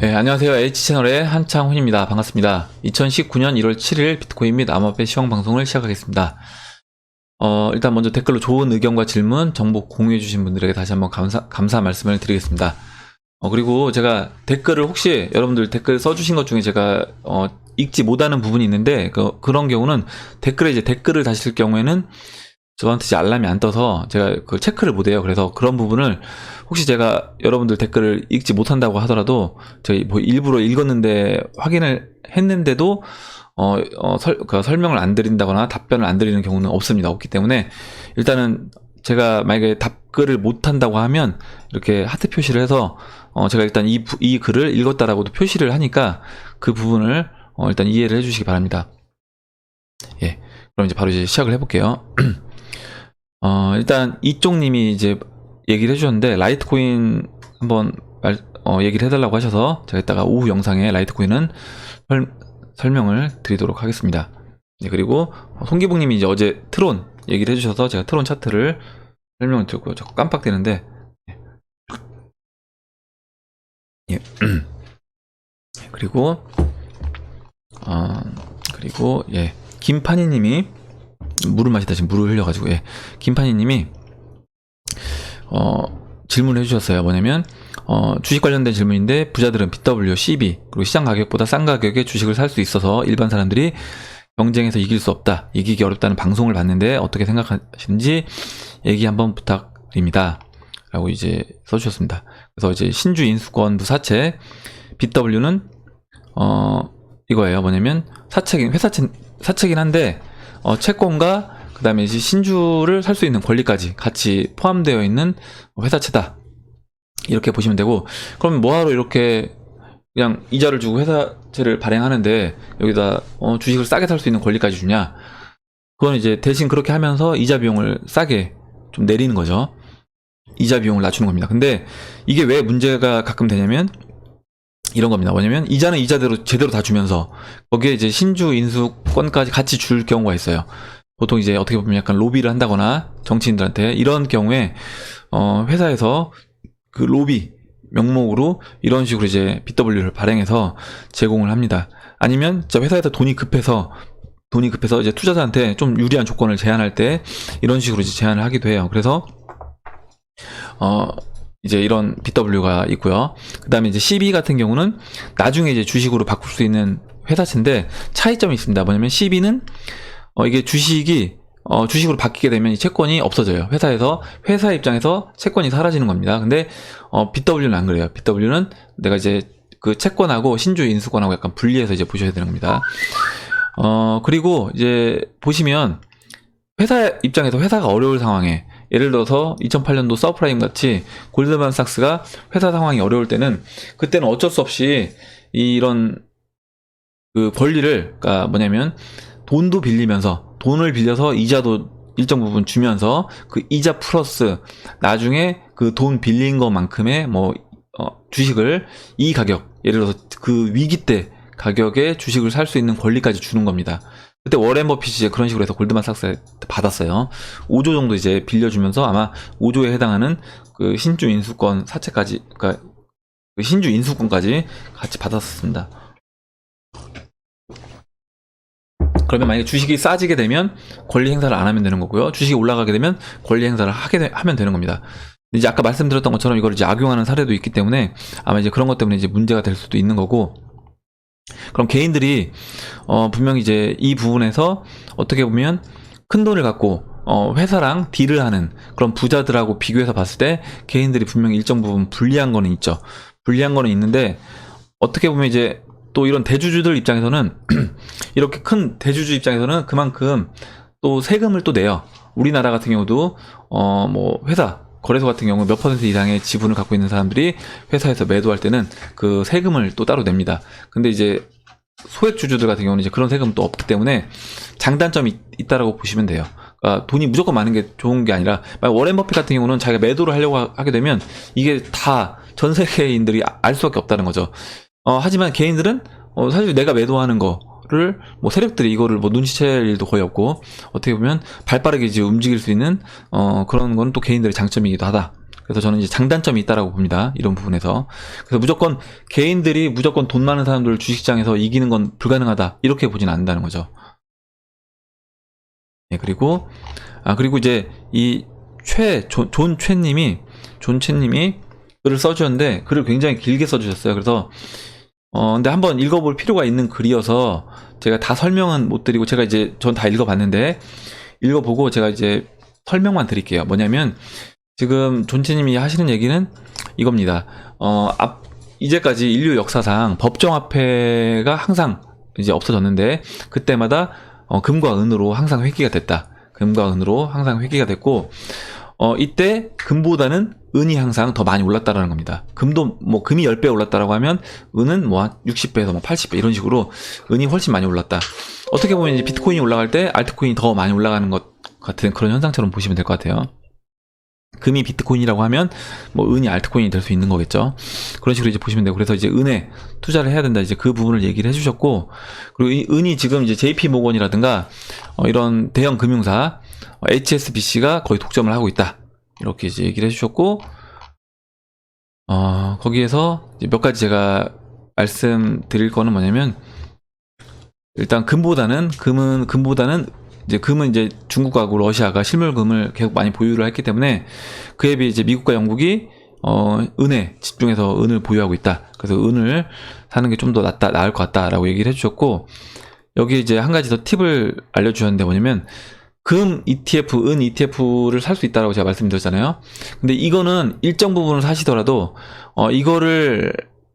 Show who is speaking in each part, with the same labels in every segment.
Speaker 1: 네, 안녕하세요. H채널의 한창훈입니다. 반갑습니다. 2019년 1월 7일 비트코인 및 암호화폐 시황 방송을 시작하겠습니다. 일단 먼저 댓글로 좋은 의견과 질문, 정보 공유해주신 분들에게 다시 한번 감사 말씀을 드리겠습니다. 그리고 제가 댓글을 혹시 여러분들 댓글 써주신 것 중에 제가, 읽지 못하는 부분이 있는데, 그런 경우는 댓글에 이제 댓글을 다실 경우에는 저한테 이제 알람이 안 떠서 제가 그 체크를 못 해요. 그래서 그런 부분을 혹시 제가 여러분들 댓글을 읽지 못한다고 하더라도 저희 뭐 일부러 읽었는데 확인을 했는데도 설명을 안 드린다거나 답변을 안 드리는 경우는 없기 때문에 일단은 제가 만약에 답글을 못 한다고 하면 이렇게 하트 표시를 해서 제가 일단 이 글을 읽었다라고도 표시를 하니까 그 부분을 일단 이해를 해주시기 바랍니다. 예, 그럼 이제 바로 시작을 해볼게요. 일단 이쪽님이 이제 얘기를 해주셨는데 라이트코인 한번 얘기를 해달라고 하셔서 제가 이따가 오후 영상에 라이트코인은 설명을 드리도록 하겠습니다. 네, 그리고 송기붕님이 이제 어제 트론 얘기를 해주셔서 제가 트론 차트를 설명을 드렸고요. 자꾸 깜빡대는데 예. 그리고 예, 김판이님이 물을 마시다 지금 물을 흘려가지고, 예, 김판이님이 질문을 해주셨어요. 뭐냐면 주식 관련된 질문인데 부자들은 BW, CB 그리고 시장 가격보다 싼 가격에 주식을 살 수 있어서 일반 사람들이 경쟁에서 이길 수 없다, 이기기 어렵다는 방송을 봤는데 어떻게 생각하시는지 얘기 한번 부탁드립니다 라고 이제 써주셨습니다. 그래서 이제 신주 인수권부 사채 BW는 이거예요. 뭐냐면 사채긴 한데 채권과 그 다음에 이제 신주를 살 수 있는 권리까지 같이 포함되어 있는 회사채다, 이렇게 보시면 되고, 그럼 뭐하러 이렇게 그냥 이자를 주고 회사채를 발행하는데 여기다 주식을 싸게 살 수 있는 권리까지 주냐? 그건 이제 대신 그렇게 하면서 이자 비용을 싸게 좀 내리는 거죠. 이자 비용을 낮추는 겁니다. 근데 이게 왜 문제가 가끔 되냐면 이런 겁니다. 뭐냐면 이자는 이자대로 제대로 다 주면서 거기에 이제 신주 인수권까지 같이 줄 경우가 있어요. 보통 이제 어떻게 보면 약간 로비를 한다거나 정치인들한테, 이런 경우에 회사에서 그 로비 명목으로 이런 식으로 이제 BW를 발행해서 제공을 합니다. 아니면 진짜 회사에서 돈이 급해서 이제 투자자한테 좀 유리한 조건을 제안할 때 이런 식으로 이제 제안을 하기도 해요. 그래서 이제 이런 BW가 있고요. 그 다음에 이제 CB 같은 경우는 나중에 이제 주식으로 바꿀 수 있는 회사채인데 차이점이 있습니다. 뭐냐면 CB는 이게 주식으로 바뀌게 되면 이 채권이 없어져요. 회사 입장에서 채권이 사라지는 겁니다. 근데 BW는 안 그래요. BW는 내가 이제 그 채권하고 신주 인수권하고 약간 분리해서 이제 보셔야 되는 겁니다. 그리고 이제 보시면 회사 입장에서 회사가 어려울 상황에, 예를 들어서 2008년도 서프라임 같이 골드만삭스가 회사 상황이 어려울 때는, 그때는 어쩔 수 없이 이런 그 권리를, 그러니까 뭐냐면 돈을 빌려서 이자도 일정 부분 주면서 그 이자 플러스 나중에 그 돈 빌린 것만큼의 주식을 이 가격, 예를 들어서 그 위기 때 가격에 주식을 살 수 있는 권리까지 주는 겁니다. 그때 워렌 버핏이 이제 그런 식으로 해서 골드만삭스 받았어요. 5조 정도 이제 빌려주면서 아마 5조에 해당하는 그 신주 인수권 사채까지, 그러니까 그 신주 인수권까지 같이 받았습니다. 그러면 만약에 주식이 싸지게 되면 권리 행사를 안 하면 되는 거고요. 주식이 올라가게 되면 권리 행사를 하면 되는 겁니다. 이제 아까 말씀드렸던 것처럼 이걸 이제 악용하는 사례도 있기 때문에 아마 이제 그런 것 때문에 이제 문제가 될 수도 있는 거고, 그럼 개인들이 분명히 이제 이 부분에서 어떻게 보면 큰 돈을 갖고 회사랑 딜을 하는 그런 부자들하고 비교해서 봤을 때 개인들이 분명히 일정 부분 불리한 거는 있죠. 불리한 거는 있는데, 어떻게 보면 이제 또 이런 대주주들 입장에서는 이렇게 큰 대주주 입장에서는 그만큼 또 세금을 또 내요. 우리나라 같은 경우도 거래소 같은 경우 몇 퍼센트 이상의 지분을 갖고 있는 사람들이 회사에서 매도할 때는 그 세금을 또 따로 냅니다. 근데 이제 소액 주주들 같은 경우는 이제 그런 세금은 또 없기 때문에 장단점이 있다라고 보시면 돼요. 그러니까 돈이 무조건 많은 게 좋은 게 아니라, 워렌 버핏 같은 경우는 자기가 매도를 하려고 하게 되면 이게 다 전 세계인들이 알 수밖에 없다는 거죠. 하지만 개인들은 사실 내가 매도하는 거를 세력들이 이거를 눈치챌 일도 거의 없고, 어떻게 보면 발빠르게 이제 움직일 수 있는 그런 건 또 개인들의 장점이기도 하다. 그래서 저는 이제 장단점이 있다라고 봅니다. 이런 부분에서. 그래서 무조건 개인들이 무조건 돈 많은 사람들 주식시장에서 이기는 건 불가능하다. 이렇게 보진 않는다는 거죠. 네, 그리고 이제 이 존 최님이 글을 써주셨는데 글을 굉장히 길게 써주셨어요. 그래서 근데 한번 읽어볼 필요가 있는 글이어서 제가 다 설명은 못 드리고 제가 이제 전 다 읽어봤는데 읽어보고 제가 이제 설명만 드릴게요. 뭐냐면 지금 존치님이 하시는 얘기는 이겁니다. 이제까지 인류 역사상 법정화폐가 항상 이제 없어졌는데 그때마다 금과 은으로 항상 회귀가 됐다. 금과 은으로 항상 회귀가 됐고 이때 금보다는 은이 항상 더 많이 올랐다라는 겁니다. 금도 뭐 금이 10배 올랐다라고 하면 은은 뭐 한 60배에서 뭐 80배 이런 식으로 은이 훨씬 많이 올랐다. 어떻게 보면 이제 비트코인이 올라갈 때 알트코인이 더 많이 올라가는 것 같은 그런 현상처럼 보시면 될 것 같아요. 금이 비트코인이라고 하면 뭐 은이 알트코인이 될 수 있는 거겠죠. 그런 식으로 이제 보시면 되고 그래서 이제 은에 투자를 해야 된다. 이제 그 부분을 얘기를 해주셨고 그리고 이 은이 지금 이제 JP 모건이라든가 이런 대형 금융사 HSBC가 거의 독점을 하고 있다. 이렇게 이제 얘기를 해주셨고 거기에서 이제 몇 가지 제가 말씀드릴 거는 뭐냐면 일단 금은 이제 중국하고 러시아가 실물금을 계속 많이 보유를 했기 때문에 그에 비해 이제 미국과 영국이 은에 집중해서 은을 보유하고 있다. 그래서 은을 사는 게 좀 더 나을 것 같다라고 얘기를 해주셨고 여기 이제 한 가지 더 팁을 알려주셨는데 뭐냐면 금 ETF, 은 ETF를 살 수 있다라고 제가 말씀드렸잖아요. 근데 이거는 일정 부분을 사시더라도 이거를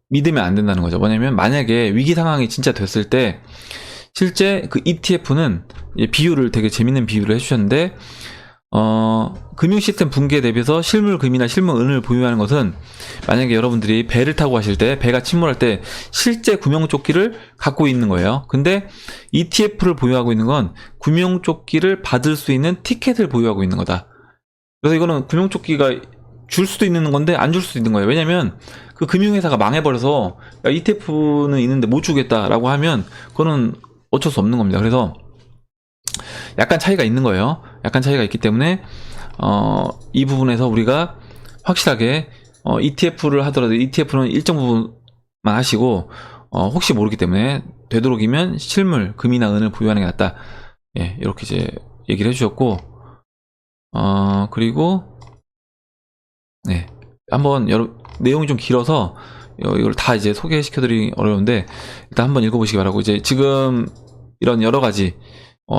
Speaker 1: 믿으면 안 된다는 거죠. 뭐냐면 만약에 위기 상황이 진짜 됐을 때 실제 그 ETF는 비율을 되게 재밌는 비율을 해주셨는데 금융 시스템 붕괴에 대비해서 실물금이나 실물은을 보유하는 것은 만약에 여러분들이 배를 타고 가실 때 배가 침몰할 때 실제 구명조끼를 갖고 있는 거예요. 근데 ETF를 보유하고 있는 건 구명조끼를 받을 수 있는 티켓을 보유하고 있는 거다. 그래서 이거는 구명조끼가 줄 수도 있는 건데 안 줄 수도 있는 거예요. 왜냐면 그 금융회사가 망해버려서 야, ETF는 있는데 못 주겠다라고 하면 그거는 어쩔 수 없는 겁니다. 그래서 약간 차이가 있는 거예요. 약간 차이가 있기 때문에 이 부분에서 우리가 확실하게 ETF를 하더라도 ETF는 일정 부분만 하시고 혹시 모르기 때문에 되도록이면 실물 금이나 은을 보유하는 게 낫다. 예, 이렇게 이제 얘기를 해주셨고 그리고 네, 한번 내용이 좀 길어서 이걸 다 이제 소개시켜드리기 어려운데 일단 한번 읽어보시기 바라고 이제 지금 이런 여러 가지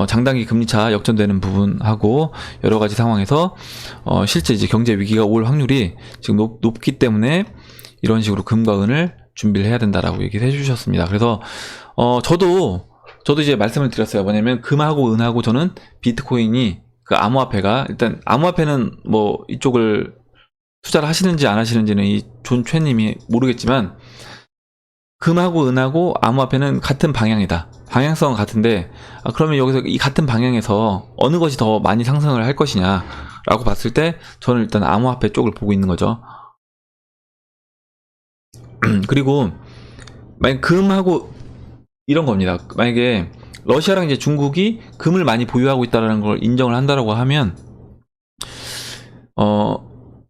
Speaker 1: 장단기 금리차 역전되는 부분하고 여러 가지 상황에서 실제 이제 경제 위기가 올 확률이 지금 높기 때문에 이런 식으로 금과 은을 준비를 해야 된다라고 얘기를 해주셨습니다. 그래서 저도 이제 말씀을 드렸어요. 뭐냐면 금하고 은하고 저는 비트코인이 그 암호화폐가 일단 암호화폐는 뭐 이쪽을 투자를 하시는지 안 하시는지는 이 존 최님이 모르겠지만 금하고 은하고 암호화폐는 같은 방향이다. 방향성은 같은데 그러면 여기서 이 같은 방향에서 어느 것이 더 많이 상승을 할 것이냐 라고 봤을 때 저는 일단 암호화폐 쪽을 보고 있는 거죠. 그리고 만약 금하고 이런 겁니다. 만약에 러시아랑 이제 중국이 금을 많이 보유하고 있다는 걸 인정을 한다라고 하면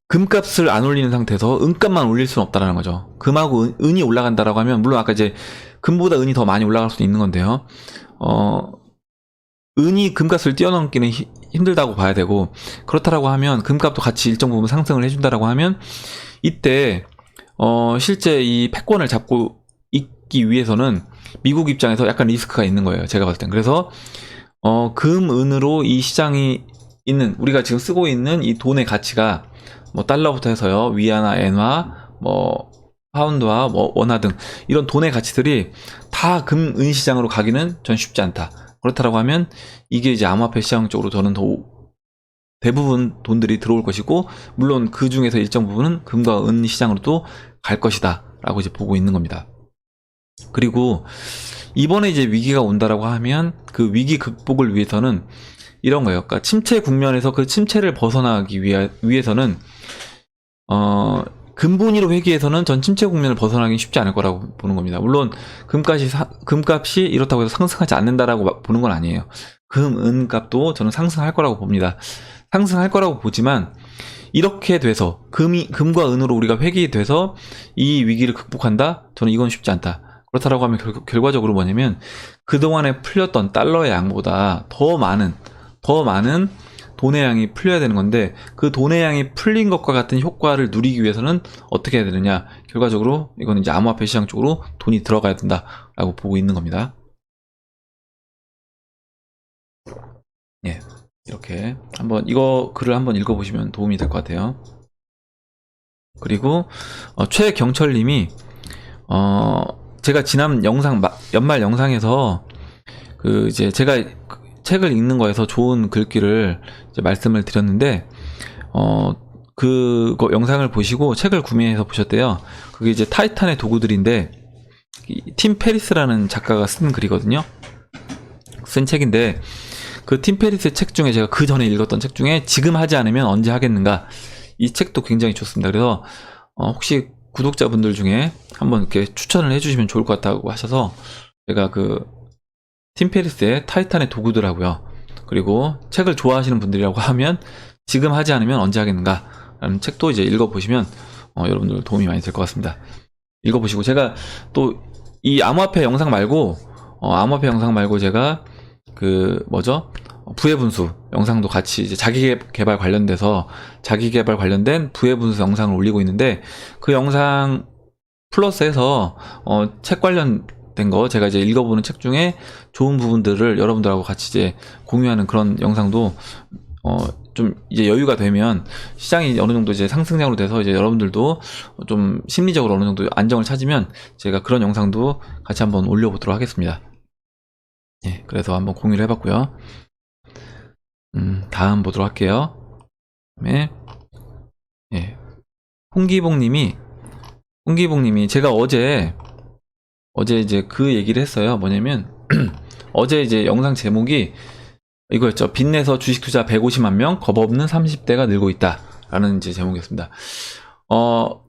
Speaker 1: 금값을 안 올리는 상태에서 은값만 올릴 수는 없다라는 거죠. 금하고 은이 올라간다라고 하면 물론 아까 이제 금보다 은이 더 많이 올라갈 수도 있는 건데요. 은이 금값을 뛰어넘기는 힘들다고 봐야 되고 그렇다라고 하면 금값도 같이 일정 부분 상승을 해준다라고 하면 이때 실제 이 패권을 잡고 있기 위해서는 미국 입장에서 약간 리스크가 있는 거예요. 제가 봤을 땐. 그래서 금, 은으로 이 시장이 있는 우리가 지금 쓰고 있는 이 돈의 가치가 뭐 달러부터 해서요 위안화, 엔화, 뭐 파운드화, 뭐 원화 등 이런 돈의 가치들이 다 금, 은 시장으로 가기는 전 쉽지 않다. 그렇다라고 하면 이게 이제 암호화폐 시장 쪽으로 저는 더 대부분 돈들이 들어올 것이고 물론 그 중에서 일정 부분은 금과 은 시장으로도 갈 것이다 라고 이제 보고 있는 겁니다. 그리고 이번에 이제 위기가 온다라고 하면 그 위기 극복을 위해서는 이런 거예요. 그러니까 침체 국면에서 그 침체를 벗어나기 위해서는 근본위로 회귀해서는 전 침체 국면을 벗어나기 쉽지 않을 거라고 보는 겁니다. 물론 금값이 이렇다고 해서 상승하지 않는다라고 보는 건 아니에요. 금, 은 값도 저는 상승할 거라고 봅니다. 상승할 거라고 보지만 이렇게 돼서 금과 은으로 우리가 획이 돼서 이 위기를 극복한다? 저는 이건 쉽지 않다. 그렇다라고 하면 결과적으로 뭐냐면 그동안에 풀렸던 달러의 양보다 더 많은 돈의 양이 풀려야 되는 건데, 그 돈의 양이 풀린 것과 같은 효과를 누리기 위해서는 어떻게 해야 되느냐? 결과적으로 이거는 이제 암호화폐 시장 쪽으로 돈이 들어가야 된다라고 보고 있는 겁니다. 예, 이렇게 한번 이거 글을 한번 읽어보시면 도움이 될 것 같아요. 그리고 최경철님이 제가 지난 영상 연말 영상에서 그 이제 제가 책을 읽는 거에서 좋은 글귀를 이제 말씀을 드렸는데, 그거 영상을 보시고 책을 구매해서 보셨대요. 그게 이제 타이탄의 도구들인데, 팀 페리스라는 작가가 쓴 글이거든요. 쓴 책인데, 그 팀 페리스의 책 중에 제가 그 전에 읽었던 책 중에 지금 하지 않으면 언제 하겠는가, 이 책도 굉장히 좋습니다. 그래서 혹시 구독자분들 중에 한번 이렇게 추천을 해주시면 좋을 것 같다고 하셔서 제가 그 팀 페리스의 타이탄의 도구들하고요, 그리고 책을 좋아하시는 분들이라고 하면 지금 하지 않으면 언제 하겠는가 라는 책도 이제 읽어보시면 여러분들 도움이 많이 될 것 같습니다. 읽어보시고, 제가 또 이 암호화폐 영상 말고 제가 그 뭐죠, 부의 분수 영상도 같이 이제 자기개발 관련된 부의 분수 영상을 올리고 있는데, 그 영상 플러스해서 책 관련된 거 제가 이제 읽어보는 책 중에 좋은 부분들을 여러분들하고 같이 이제 공유하는 그런 영상도 좀 이제 여유가 되면, 시장이 어느 정도 이제 상승장으로 돼서 이제 여러분들도 좀 심리적으로 어느 정도 안정을 찾으면 제가 그런 영상도 같이 한번 올려보도록 하겠습니다. 예, 그래서 한번 공유를 해봤고요. 다음 보도록 할게요. 그다음에 예, 홍기봉님이 제가 어제 이제 그 얘기를 했어요. 뭐냐면 어제 이제 영상 제목이 이거였죠. 빚내서 주식 투자 150만 명, 겁 없는 30대가 늘고 있다 라는 이제 제목이었습니다.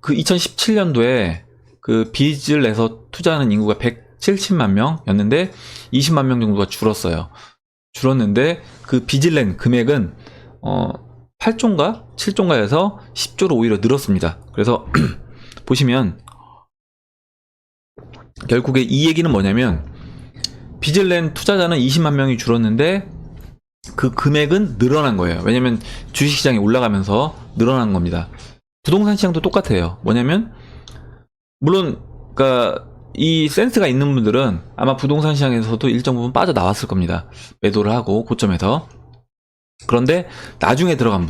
Speaker 1: 그 2017년도에 그 빚을 내서 투자하는 인구가 170만 명이었는데 20만 명 정도가 줄었는데 그 빚을 낸 금액은 8조인가 7조인가에서 10조로 오히려 늘었습니다. 그래서 보시면 결국에 이 얘기는 뭐냐면, 빚을 낸 투자자는 20만 명이 줄었는데 그 금액은 늘어난 거예요. 왜냐면 주식시장이 올라가면서 늘어난 겁니다. 부동산 시장도 똑같아요. 뭐냐면 물론 그러니까 이 센스가 있는 분들은 아마 부동산 시장에서도 일정 부분 빠져나왔을 겁니다. 매도를 하고 고점에서. 그런데 나중에 들어간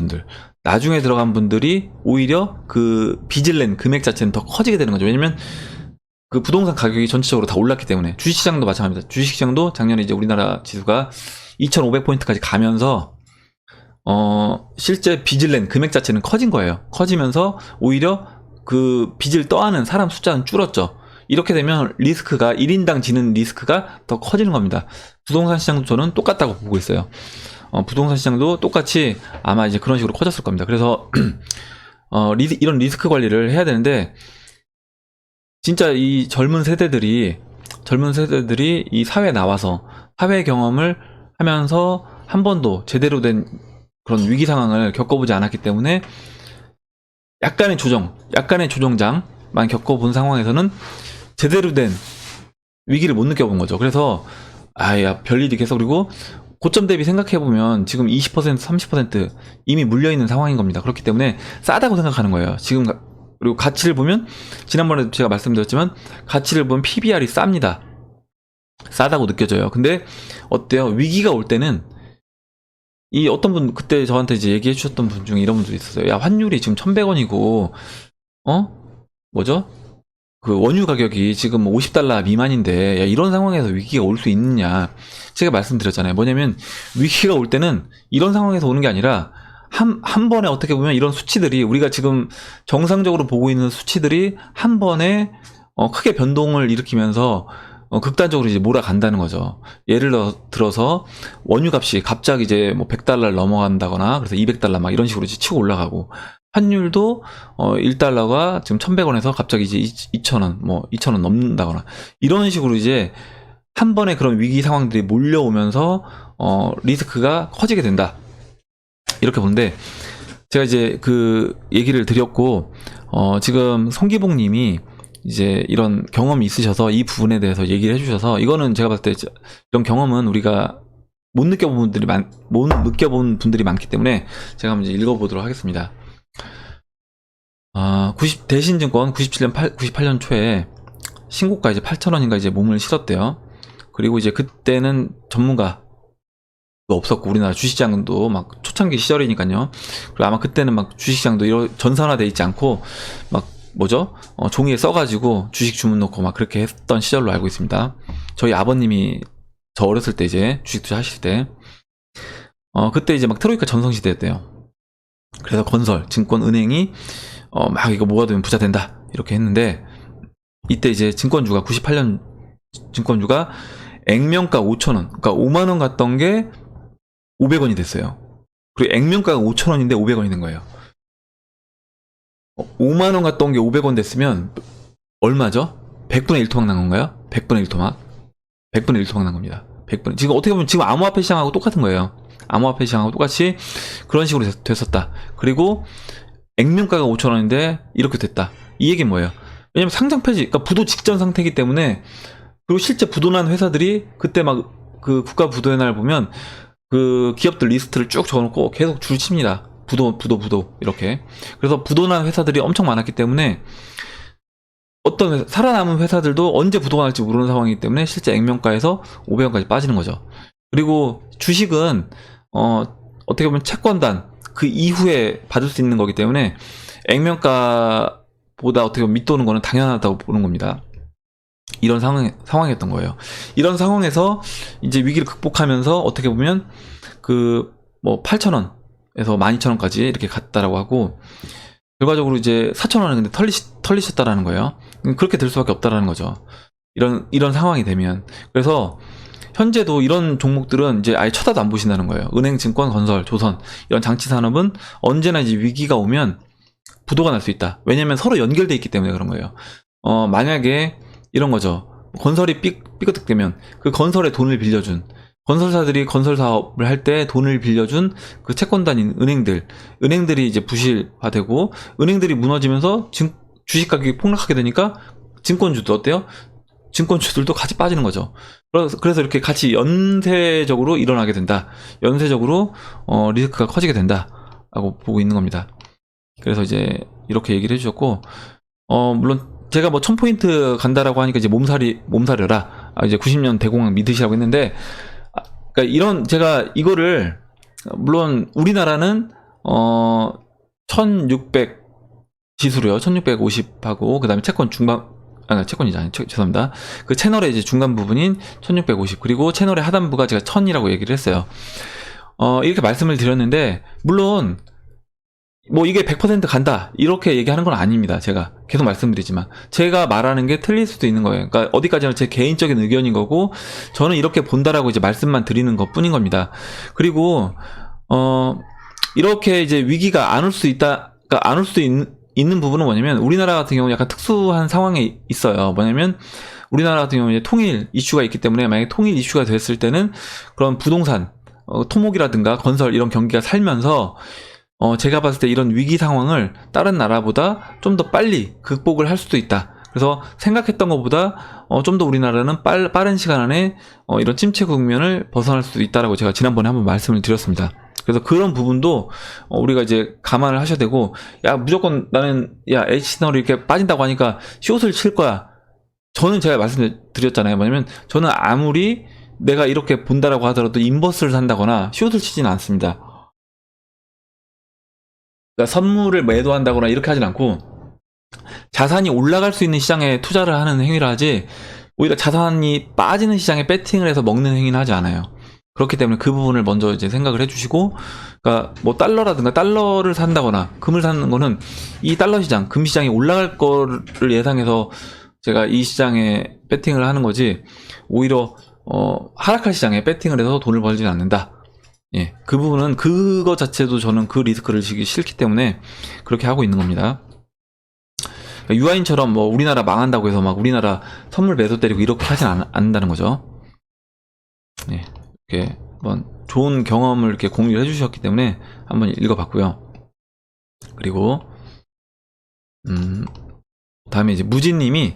Speaker 1: 분들이 오히려 그 빚을 낸 금액 자체는 더 커지게 되는 거죠. 왜냐면 그 부동산 가격이 전체적으로 다 올랐기 때문에. 주식시장도 마찬가지입니다. 주식시장도 작년에 이제 우리나라 지수가 2500포인트까지 가면서 실제 빚을 낸 금액 자체는 커진 거예요. 커지면서 오히려 그 빚을 떠안은 사람 숫자는 줄었죠. 이렇게 되면 리스크가 1인당 지는 리스크가 더 커지는 겁니다. 부동산 시장도 저는 똑같다고 보고 있어요. 부동산 시장도 똑같이 아마 이제 그런 식으로 커졌을 겁니다. 그래서 이런 리스크 관리를 해야 되는데, 진짜 이 젊은 세대들이 이 사회에 나와서 사회 경험을 하면서 한 번도 제대로 된 그런 위기 상황을 겪어보지 않았기 때문에 약간의 조정장만 겪어본 상황에서는 제대로 된 위기를 못 느껴본 거죠. 그래서 별일이 계속. 그리고 고점 대비 생각해보면 지금 20% 30% 이미 물려있는 상황인 겁니다. 그렇기 때문에 싸다고 생각하는 거예요. 지금. 그리고 가치를 보면, 지난번에도 제가 말씀드렸지만 가치를 보면 PBR이 쌉니다. 싸다고 느껴져요. 근데 어때요? 위기가 올 때는 이 어떤 분 그때 저한테 이제 얘기해 주셨던 분 중에 이런 분들이 있었어요. 야, 환율이 지금 1100원이고 뭐죠? 그 원유 가격이 지금 $50 미만인데 야, 이런 상황에서 위기가 올 수 있느냐. 제가 말씀드렸잖아요. 뭐냐면 위기가 올 때는 이런 상황에서 오는 게 아니라 한 번에 어떻게 보면 이런 수치들이, 우리가 지금 정상적으로 보고 있는 수치들이 한 번에 크게 변동을 일으키면서 극단적으로 이제 몰아간다는 거죠. 예를 들어서 원유 값이 갑자기 이제 뭐 $100 넘어간다거나, 그래서 $200 막 이런 식으로 이제 치고 올라가고, 환율도 $1가 지금 1100원에서 갑자기 이제 2000원, 뭐 2000원 넘는다거나, 이런 식으로 이제 한 번에 그런 위기 상황들이 몰려오면서 리스크가 커지게 된다. 이렇게 보는데, 제가 이제 그 얘기를 드렸고, 지금 송기봉 님이 이제 이런 경험이 있으셔서 이 부분에 대해서 얘기를 해주셔서, 이거는 제가 봤을 때 이런 경험은 우리가 못 느껴본 분들이 많기 때문에 제가 한번 이제 읽어보도록 하겠습니다. 대신증권 98년 초에 신고가 이제 8,000원인가 이제 몸을 실었대요. 그리고 이제 그때는 전문가 없었고, 우리나라 주식시장도 막 초창기 시절이니까요. 그리고 아마 그때는 막 주식시장도 이런 전산화돼 있지 않고 막 종이에 써가지고 주식 주문 넣고 막 그렇게 했던 시절로 알고 있습니다. 저희 아버님이 저 어렸을 때 이제 주식 투자하실 때, 그때 이제 막 트로이카 전성시대였대요. 그래서 건설, 증권, 은행이 막 이거 모아두면 부자 된다 이렇게 했는데, 이때 이제 증권주가 98년 증권주가 액면가 5,000원, 그러니까 5만원 갔던 게 500원이 됐어요. 그리고 액면가가 5,000원인데 500원이 된 거예요. 5만원 갔던 게 500원 됐으면 얼마죠? 100분의 1토막 난 건가요? 100분의 1토막? 100분의 1토막 난 겁니다. 100분. 지금 어떻게 보면 지금 암호화폐 시장하고 똑같은 거예요. 암호화폐 시장하고 똑같이 그런 식으로 됐었다. 그리고 액면가가 5,000원인데 이렇게 됐다. 이 얘기는 뭐예요? 왜냐면 상장 폐지, 그러니까 부도 직전 상태이기 때문에. 그리고 실제 부도난 회사들이 그때 막 그 국가 부도의 날 보면 그 기업들 리스트를 쭉 적어놓고 계속 줄 칩니다. 부도 이렇게. 그래서 부도난 회사들이 엄청 많았기 때문에 어떤 살아남은 회사들도 언제 부도가 날지 모르는 상황이기 때문에 실제 액면가에서 500원까지 빠지는 거죠. 그리고 주식은 어떻게 보면 채권단 그 이후에 받을 수 있는 거기 때문에 액면가보다 어떻게 보면 밑도는 거는 당연하다고 보는 겁니다. 이런 상황이었던 거예요. 이런 상황에서 이제 위기를 극복하면서 어떻게 보면 그 뭐 8,000원에서 12,000원까지 이렇게 갔다라고 하고, 결과적으로 이제 4,000원은 근데 털리셨다라는 거예요. 그렇게 될 수밖에 없다라는 거죠. 이런 상황이 되면. 그래서 현재도 이런 종목들은 이제 아예 쳐다도 안 보신다는 거예요. 은행, 증권, 건설, 조선 이런 장치 산업은 언제나 이제 위기가 오면 부도가 날 수 있다. 왜냐면 서로 연결돼 있기 때문에 그런 거예요. 만약에 이런 거죠. 건설이 삐끗되면 그 건설에 돈을 빌려준 건설사들이 건설 사업을 할 때 돈을 빌려준 그 채권단인 은행들이 이제 부실화되고, 은행들이 무너지면서 주식 가격이 폭락하게 되니까 증권주도 어때요? 증권주들도 같이 빠지는 거죠. 그래서 이렇게 같이 연쇄적으로 일어나게 된다. 연쇄적으로 리스크가 커지게 된다라고 보고 있는 겁니다. 그래서 이제 이렇게 얘기를 해주셨고, 물론 제가 뭐 1000포인트 간다라고 하니까 이제 몸살이라 이제 90년 대공황 믿으시라고 했는데, 그러니까 제가 이거를, 물론 우리나라는 1600 지수로요. 1650하고 그다음에 채권 죄송합니다. 그 채널의 이제 중간 부분인 1650, 그리고 채널의 하단부가 제가 1000이라고 얘기를 했어요. 이렇게 말씀을 드렸는데, 물론 뭐 이게 100% 간다 이렇게 얘기하는 건 아닙니다. 제가 계속 말씀드리지만 제가 말하는 게 틀릴 수도 있는 거예요. 그러니까 어디까지나 제 개인적인 의견인 거고, 저는 이렇게 본다라고 이제 말씀만 드리는 것 뿐인 겁니다. 그리고 이렇게 이제 위기가 안 올 수 있다, 그러니까 안 올 수도 있는 부분은 뭐냐면, 우리나라 같은 경우는 약간 특수한 상황이 있어요. 뭐냐면 우리나라 같은 경우는 이제 통일 이슈가 있기 때문에, 만약에 통일 이슈가 됐을 때는 그런 부동산, 토목이라든가 건설 이런 경기가 살면서 제가 봤을 때 이런 위기 상황을 다른 나라보다 좀 더 빨리 극복을 할 수도 있다. 그래서 생각했던 것보다 좀 더 우리나라는 빠른 시간 안에 이런 침체 국면을 벗어날 수도 있다라고 제가 지난번에 한번 말씀을 드렸습니다. 그래서 그런 부분도 우리가 이제 감안을 하셔야 되고, 야 무조건 나는 H시너리 이렇게 빠진다고 하니까 숏을 칠 거야. 저는 제가 말씀드렸잖아요. 뭐냐면 저는 아무리 내가 이렇게 본다라고 하더라도 인버스를 산다거나 숏을 치지는 않습니다. 그러니까 선물을 매도한다거나 이렇게 하진 않고, 자산이 올라갈 수 있는 시장에 투자를 하는 행위를 하지, 오히려 자산이 빠지는 시장에 배팅을 해서 먹는 행위는 하지 않아요. 그렇기 때문에 그 부분을 먼저 이제 생각을 해주시고, 그러니까 뭐 달러라든가 달러를 산다거나 금을 사는 거는 이 달러 시장, 금 시장이 올라갈 거를 예상해서 제가 이 시장에 배팅을 하는 거지, 오히려 하락할 시장에 배팅을 해서 돈을 벌지는 않는다. 예, 그 부분은 그거 자체도 저는 그 리스크를 지기 싫기 때문에 그렇게 하고 있는 겁니다. 유아인처럼 뭐 우리나라 망한다고 해서 막 우리나라 선물 매도 때리고 이렇게 하진 않는다는 거죠. 예, 이렇게 한번 좋은 경험을 이렇게 공유를 해주셨기 때문에 한번 읽어봤고요. 그리고 다음에 이제 무진님이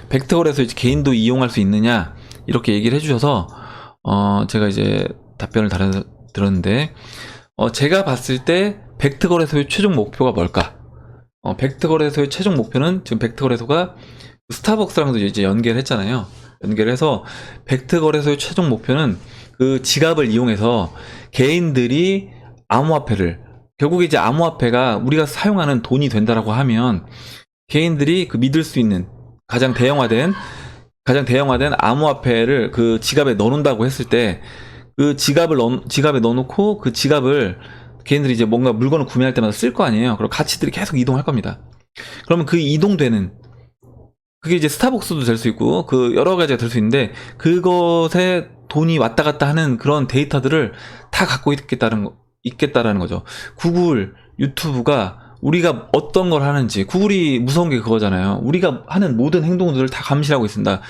Speaker 1: 벡터 거래소 이제 개인도 이용할 수 있느냐 이렇게 얘기를 해주셔서 제가 이제 답변을 들었는데 제가 봤을 때 벡터 거래소의 최종 목표가 뭘까? 벡터 거래소의 최종 목표는 지금 벡터 거래소가 스타벅스랑도 이제 연결했잖아요. 연결해서 벡터 거래소의 최종 목표는 그 지갑을 이용해서 개인들이 암호화폐를 결국에 이제 암호화폐가 우리가 사용하는 돈이 된다라고 하면 개인들이 그 믿을 수 있는 가장 대형화된 암호화폐를 그 지갑에 넣어놓는다고 했을 때 그 지갑에 넣어놓고 그 지갑을 개인들이 이제 뭔가 물건을 구매할 때마다 쓸 거 아니에요. 그리고 가치들이 계속 이동할 겁니다. 그러면 그 이동되는 그게 이제 스타벅스도 될 수 있고 그 여러 가지가 될 수 있는데 그것에 돈이 왔다 갔다 하는 그런 데이터들을 다 갖고 있겠다라는 거죠. 구글, 유튜브가 우리가 어떤 걸 하는지 구글이 무서운 게 그거잖아요. 우리가 하는 모든 행동들을 다 감시를 하고 있습니다.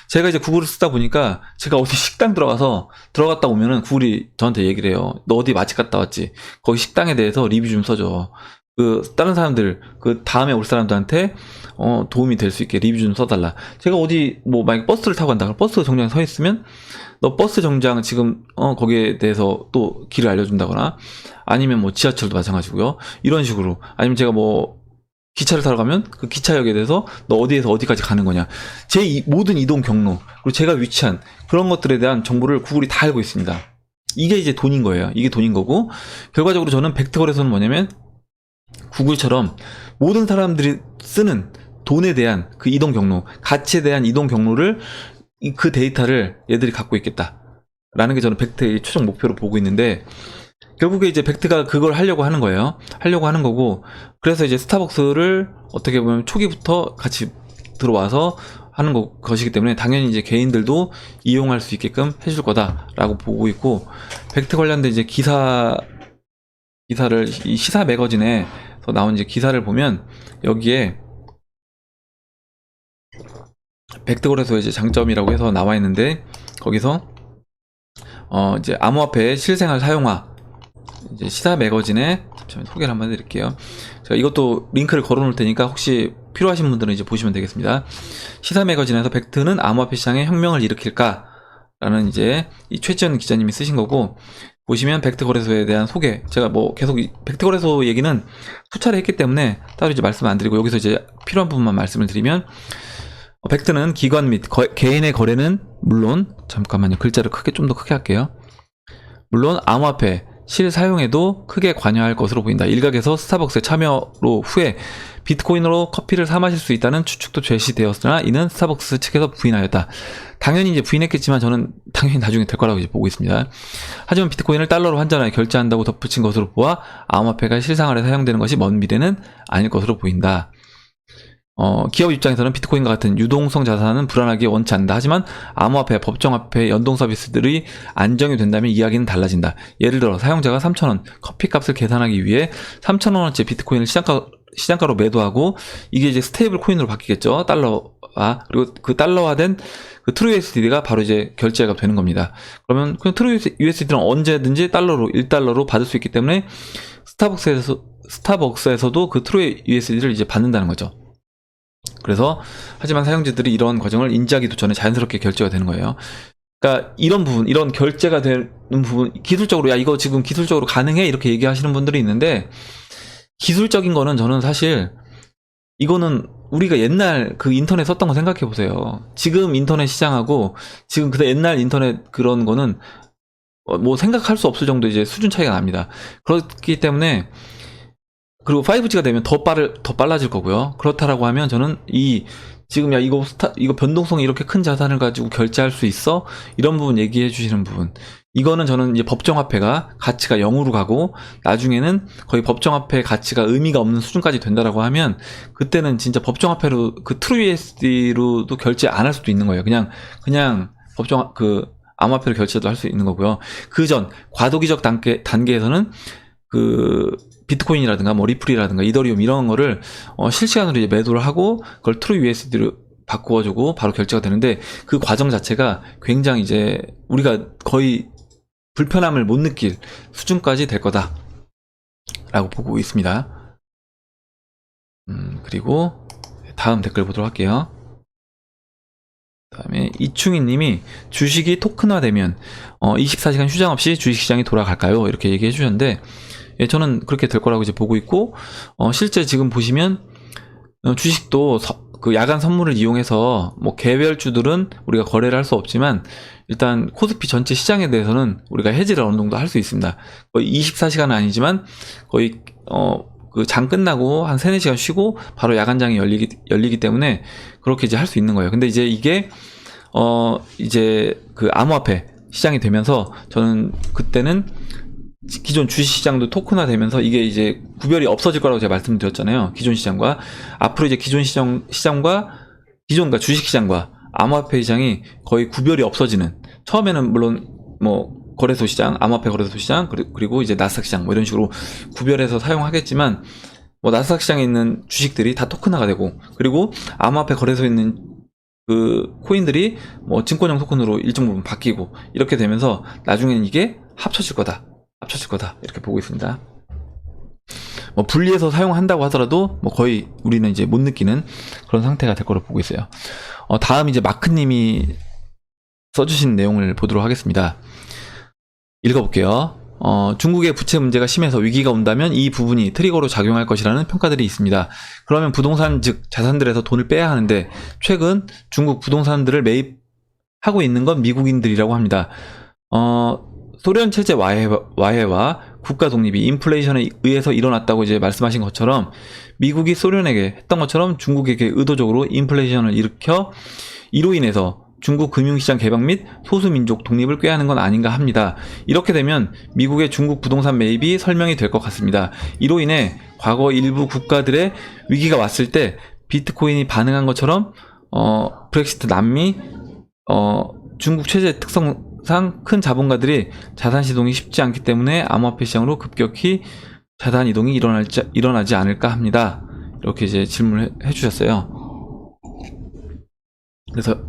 Speaker 1: 제가 이제 구글을 쓰다 보니까 제가 어디 식당 들어갔다 오면은 구글이 저한테 얘기를 해요. 너 어디 맛집 갔다 왔지? 거기 식당에 대해서 리뷰 좀 써줘. 그 다른 사람들 그 다음에 올 사람들한테 도움이 될 수 있게 리뷰 좀 써달라. 제가 어디 뭐 만약 버스를 타고 간다. 버스 정류장 서 있으면 너 버스 정류장 지금 거기에 대해서 또 길을 알려준다거나 아니면 뭐 지하철도 마찬가지고요. 이런 식으로 아니면 제가 뭐 기차를 타러 가면 그 기차역에 대해서 너 어디에서 어디까지 가는 거냐. 제 모든 이동 경로 그리고 제가 위치한 그런 것들에 대한 정보를 구글이 다 알고 있습니다. 이게 이제 돈인 거예요. 이게 돈인 거고 결과적으로 저는 벡터 거래소는 뭐냐면 구글처럼 모든 사람들이 쓰는 돈에 대한 그 이동 경로, 가치에 대한 이동 경로를 그 데이터를 얘들이 갖고 있겠다라는 게 저는 벡터의 최종 목표로 보고 있는데 결국에 이제 벡터가 그걸 하려고 하는 거예요. 하려고 하는 거고 그래서 이제 스타벅스를 어떻게 보면 초기부터 같이 들어와서 하는 것이기 때문에 당연히 이제 개인들도 이용할 수 있게끔 해줄 거다라고 보고 있고 벡터 관련된 이제 기사를 이 시사 매거진에 나온 이제 기사를 보면 여기에 벡터 거래소의 이제 장점이라고 해서 나와 있는데 거기서 이제 암호화폐의 실생활 사용화 이제 시사 매거진에 잠시만 소개를 한번 해드릴게요. 제가 이것도 링크를 걸어놓을 테니까 혹시 필요하신 분들은 이제 보시면 되겠습니다. 시사 매거진에서 벡터는 암호화폐 시장에 혁명을 일으킬까? 라는 이제 이 최지연 기자님이 쓰신 거고 보시면 벡터 거래소에 대한 소개 제가 뭐 계속 벡터 거래소 얘기는 수차례 했기 때문에 따로 이제 말씀 안 드리고 여기서 이제 필요한 부분만 말씀을 드리면 벡터는 기관 및 개인의 거래는 물론 잠깐만요 글자를 좀 더 크게 할게요. 물론 암호화폐 실사용에도 크게 관여할 것으로 보인다. 일각에서 스타벅스의 참여로 후에 비트코인으로 커피를 사 마실 수 있다는 추측도 제시되었으나 이는 스타벅스 측에서 부인하였다. 당연히 이제 부인했겠지만 저는 당연히 나중에 될 거라고 이제 보고 있습니다. 하지만 비트코인을 달러로 환전하여 결제한다고 덧붙인 것으로 보아 암호화폐가 실생활에 사용되는 것이 먼 미래는 아닐 것으로 보인다. 기업 입장에서는 비트코인과 같은 유동성 자산은 불안하게 원치 않는다. 하지만 암호화폐, 법정화폐, 연동 서비스들이 안정이 된다면 이야기는 달라진다. 예를 들어 사용자가 3,000원 커피값을 계산하기 위해 3,000원어치 비트코인을 시장가로 매도하고 이게 이제 스테이블 코인으로 바뀌겠죠. 달러화. 그리고 그 달러화된 그 TrueUSD가 바로 이제 결제가 되는 겁니다. 그러면 그 TrueUSD는 언제든지 1달러로 받을 수 있기 때문에 스타벅스에서도 그 TrueUSD를 이제 받는다는 거죠. 그래서 하지만 사용자들이 이런 과정을 인지하기도 전에 자연스럽게 결제가 되는 거예요. 그러니까 이런 부분, 이런 결제가 되는 부분, 기술적으로 야 이거 지금 기술적으로 가능해 이렇게 얘기하시는 분들이 있는데 기술적인 거는 저는 사실 이거는 우리가 옛날 그 인터넷 썼던 거 생각해 보세요. 지금 인터넷 시장하고 지금 그때 옛날 인터넷 그런 거는 뭐 생각할 수 없을 정도 이제 수준 차이가 납니다. 그렇기 때문에 그리고 5G가 되면 더 빨라질 거고요. 그렇다라고 하면 저는 지금 야 이거 변동성이 이렇게 큰 자산을 가지고 결제할 수 있어? 이런 부분 얘기해 주시는 부분. 이거는 저는 이제 법정화폐가 가치가 0으로 가고 나중에는 거의 법정화폐 가치가 의미가 없는 수준까지 된다라고 하면 그때는 진짜 법정화폐로 그 TrueUSD로도 결제 안 할 수도 있는 거예요. 그냥 암호화폐로 결제도 할 수 있는 거고요. 그 전 과도기적 단계에서는 그 비트코인이라든가 뭐 리플이라든가 이더리움 이런 거를 실시간으로 이제 매도를 하고 그걸 TrueUSD로 바꾸어주고 바로 결제가 되는데 그 과정 자체가 굉장히 이제 우리가 거의 불편함을 못 느낄 수준까지 될 거다 라고 보고 있습니다. 그리고 다음 댓글 보도록 할게요. 그다음에 이충희님이 주식이 토큰화되면 24시간 휴장 없이 주식시장이 돌아갈까요? 이렇게 얘기해 주셨는데, 예, 저는 그렇게 될 거라고 이제 보고 있고, 실제 지금 보시면 주식도 그 야간 선물을 이용해서 뭐 개별주들은 우리가 거래를 할 수 없지만, 일단 코스피 전체 시장에 대해서는 우리가 해지를 어느 정도 할 수 있습니다. 거의 24시간은 아니지만 거의 그 장 끝나고 한 3, 4시간 쉬고 바로 야간장이 열리기 때문에 그렇게 이제 할 수 있는 거예요. 근데 이제 이게 이제 그 암호화폐 시장이 되면서 저는 그때는 기존 주식시장도 토큰화 되면서 이게 이제 구별이 없어질 거라고 제가 말씀드렸잖아요. 기존 시장과. 앞으로 이제 기존 시장과 기존과 주식시장과 암호화폐 시장이 거의 구별이 없어지는, 처음에는 물론 뭐 거래소 시장, 암호화폐 거래소 시장, 그리고 이제 나스닥 시장 뭐 이런 식으로 구별해서 사용하겠지만, 뭐 나스닥 시장에 있는 주식들이 다 토큰화가 되고, 그리고 암호화폐 거래소에 있는 그 코인들이 뭐 증권형 토큰으로 일정 부분 바뀌고, 이렇게 되면서 나중에는 이게 합쳐질 거다 이렇게 보고 있습니다. 뭐 분리해서 사용한다고 하더라도 뭐 거의 우리는 이제 못 느끼는 그런 상태가 될 거로 보고 있어요. 다음 이제 마크님이 써주신 내용을 보도록 하겠습니다. 읽어볼게요. 중국의 부채 문제가 심해서 위기가 온다면 이 부분이 트리거로 작용할 것이라는 평가들이 있습니다. 그러면 부동산 즉 자산들에서 돈을 빼야 하는데, 최근 중국 부동산들을 매입하고 있는 건 미국인들이라고 합니다. 소련 체제 와해와 국가 독립이 인플레이션에 의해서 일어났다고 이제 말씀하신 것처럼, 미국이 소련에게 했던 것처럼 중국에게 의도적으로 인플레이션을 일으켜 이로 인해서 중국 금융시장 개방 및 소수민족 독립을 꾀하는 건 아닌가 합니다. 이렇게 되면 미국의 중국 부동산 매입이 설명이 될 것 같습니다. 이로 인해 과거 일부 국가들의 위기가 왔을 때 비트코인이 반응한 것처럼 브렉시트 남미, 중국 체제 특성상 큰 자본가들이 자산 시동이 쉽지 않기 때문에 암호화폐 시장으로 급격히 자산 이동이 일어나지 않을까 합니다. 이렇게 이제 질문을 해주셨어요. 그래서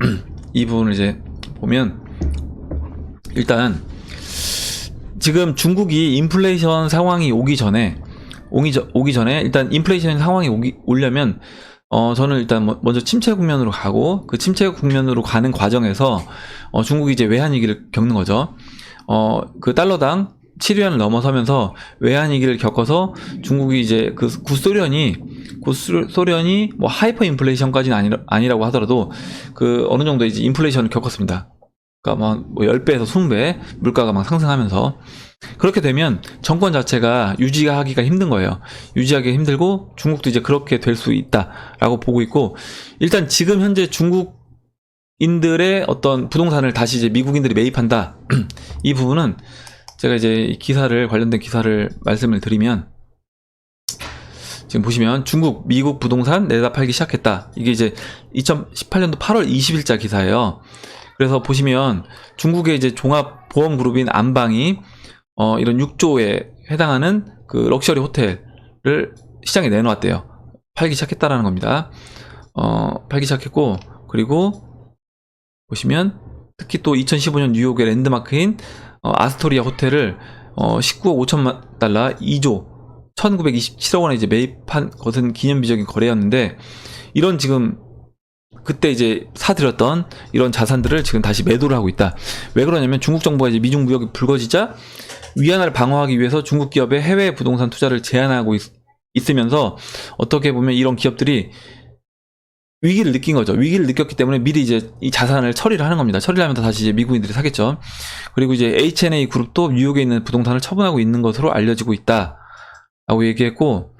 Speaker 1: 이 부분을 이제 보면, 일단 지금 중국이 인플레이션 상황이 오기 전에 일단 인플레이션 상황이 오려면 저는 일단 먼저 침체 국면으로 가고, 그 침체 국면으로 가는 과정에서 중국이 이제 외환 위기를 겪는 거죠. 그 달러당 7위안을 넘어서면서 외환 위기를 겪어서 중국이 이제 그 구소련이 뭐 하이퍼 인플레이션까지는 아니라고 하더라도 그 어느 정도 이제 인플레이션을 겪었습니다. 그러니까 뭐 10배에서 20배 물가가 막 상승하면서, 그렇게 되면 정권 자체가 유지하기가 힘든 거예요. 유지하기 힘들고 중국도 이제 그렇게 될 수 있다라고 보고 있고, 일단 지금 현재 중국인들의 어떤 부동산을 다시 이제 미국인들이 매입한다. 이 부분은 제가 이제 관련된 기사를 말씀을 드리면, 지금 보시면 미국 부동산 내다 팔기 시작했다. 이게 이제 2018년도 8월 20일자 기사예요. 그래서 보시면 중국의 이제 종합보험그룹인 안방이 이런 6조에 해당하는 그 럭셔리 호텔을 시장에 내놓았대요. 팔기 시작했다라는 겁니다. 팔기 시작했고, 그리고 보시면 특히 또 2015년 뉴욕의 랜드마크인 아스토리아 호텔을 19억 5천만 달러 2조 1927억 원에 이제 매입한 것은 기념비적인 거래였는데, 이런 지금 그때 이제 사들였던 이런 자산들을 지금 다시 매도를 하고 있다. 왜 그러냐면 중국 정부가 이제 미중 무역이 불거지자 위안화를 방어하기 위해서 중국 기업의 해외 부동산 투자를 제한하고 있으면서, 어떻게 보면 이런 기업들이 위기를 느낀 거죠. 위기를 느꼈기 때문에 미리 이제 이 자산을 처리를 하는 겁니다. 처리를 하면 다시 이제 미국인들이 사겠죠. 그리고 이제 H&A 그룹도 뉴욕에 있는 부동산을 처분하고 있는 것으로 알려지고 있다 라고 얘기했고,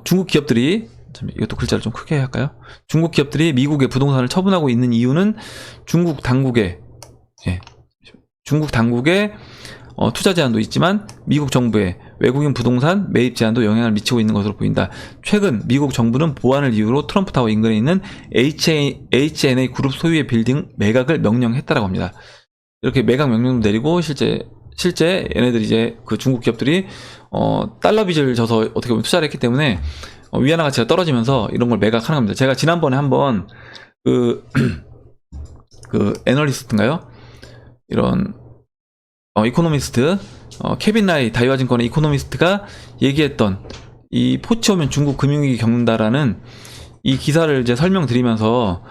Speaker 1: 중국 기업들이, 이것도 글자를 좀 크게 할까요? 중국 기업들이 미국의 부동산을 처분하고 있는 이유는 중국 당국의 투자 제한도 있지만 미국 정부의 외국인 부동산 매입 제한도 영향을 미치고 있는 것으로 보인다. 최근 미국 정부는 보안을 이유로 트럼프 타워 인근에 있는 H&A 그룹 소유의 빌딩 매각을 명령했다라고 합니다. 이렇게 매각 명령도 내리고, 실제 얘네들이 이제 그 중국 기업들이 달러 빚을 져서 어떻게 보면 투자를 했기 때문에 위안화 가치가 떨어지면서 이런 걸 매각하는 겁니다. 제가 지난번에 한번 그 애널리스트인가요? 이런 이코노미스트, 케빈 라이 다이와증권의 이코노미스트가 얘기했던 이 포치 오면 중국 금융위기 겪는다라는 이 기사를 이제 설명드리면서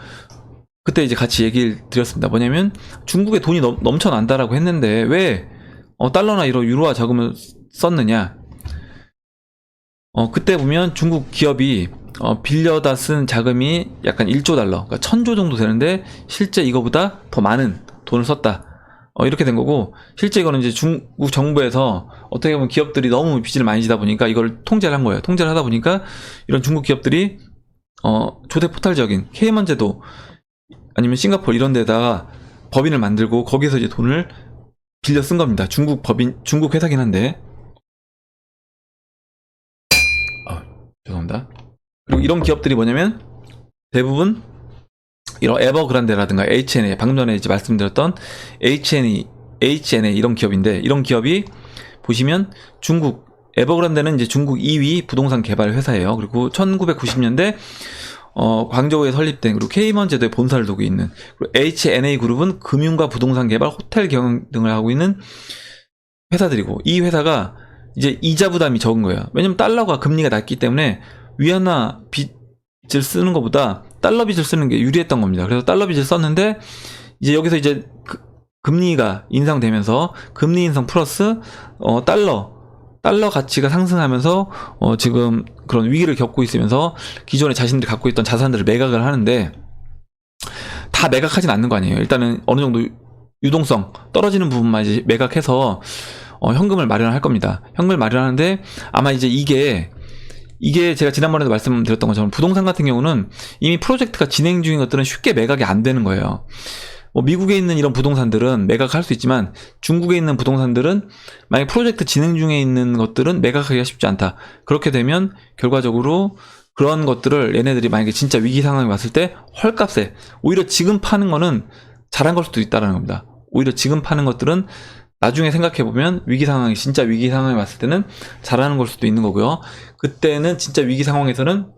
Speaker 1: 그때 이제 같이 얘기를 드렸습니다. 뭐냐면 중국에 돈이 넘쳐난다라고 했는데 왜 달러나 이런 유로화 자금을 썼느냐. 그때 보면 중국 기업이 빌려다 쓴 자금이 약간 1조 달러, 그러니까 1000조 정도 되는데 실제 이거보다 더 많은 돈을 썼다. 이렇게 된 거고, 실제 이거는 이제 중국 정부에서 어떻게 보면 기업들이 너무 빚을 많이 지다 보니까 이걸 통제를 한 거예요. 통제를 하다 보니까 이런 중국 기업들이 조대 포탈적인 케이먼 제도 아니면 싱가포르 이런 데다가 법인을 만들고 거기서 이제 돈을 빌려 쓴 겁니다. 중국 회사긴 한데. 죄송합니다. 그리고 이런 기업들이 뭐냐면 대부분 이런 에버그란데라든가 H&A, 방금 전에 이제 말씀드렸던 H&A 이런 기업인데, 이런 기업이 보시면 중국 에버그란데는 이제 중국 2위 부동산 개발 회사예요. 그리고 1990년대 광저우에 설립된, 그리고 케이먼 제도에 본사를 두고 있는, 그리고 H&A 그룹은 금융과 부동산 개발, 호텔 경영 등을 하고 있는 회사들이고, 이 회사가 이제 이자 부담이 적은 거예요. 왜냐면 달러가 금리가 낮기 때문에 위안화 빚을 쓰는 것보다 달러 빚을 쓰는 게 유리했던 겁니다. 그래서 달러 빚을 썼는데 이제 여기서 이제 금리가 인상되면서 금리 인상 플러스 달러 가치가 상승하면서 지금 그런 위기를 겪고 있으면서 기존에 자신들이 갖고 있던 자산들을 매각을 하는데, 다 매각하진 않는 거 아니에요. 일단은 어느 정도 유동성 떨어지는 부분만 이제 매각해서 현금을 마련할 겁니다. 현금을 마련하는데 아마 이제 이게 제가 지난번에도 말씀드렸던 것처럼 부동산 같은 경우는 이미 프로젝트가 진행 중인 것들은 쉽게 매각이 안 되는 거예요. 미국에 있는 이런 부동산들은 매각할 수 있지만 중국에 있는 부동산들은 만약 프로젝트 진행 중에 있는 것들은 매각하기가 쉽지 않다. 그렇게 되면 결과적으로 그런 것들을 얘네들이 만약에 진짜 위기 상황이 왔을 때 헐값에, 오히려 지금 파는 거는 잘한 걸 수도 있다는 겁니다. 오히려 지금 파는 것들은 나중에 생각해보면 진짜 위기 상황이 왔을 때는 잘하는 걸 수도 있는 거고요. 그때는 진짜 위기 상황에서는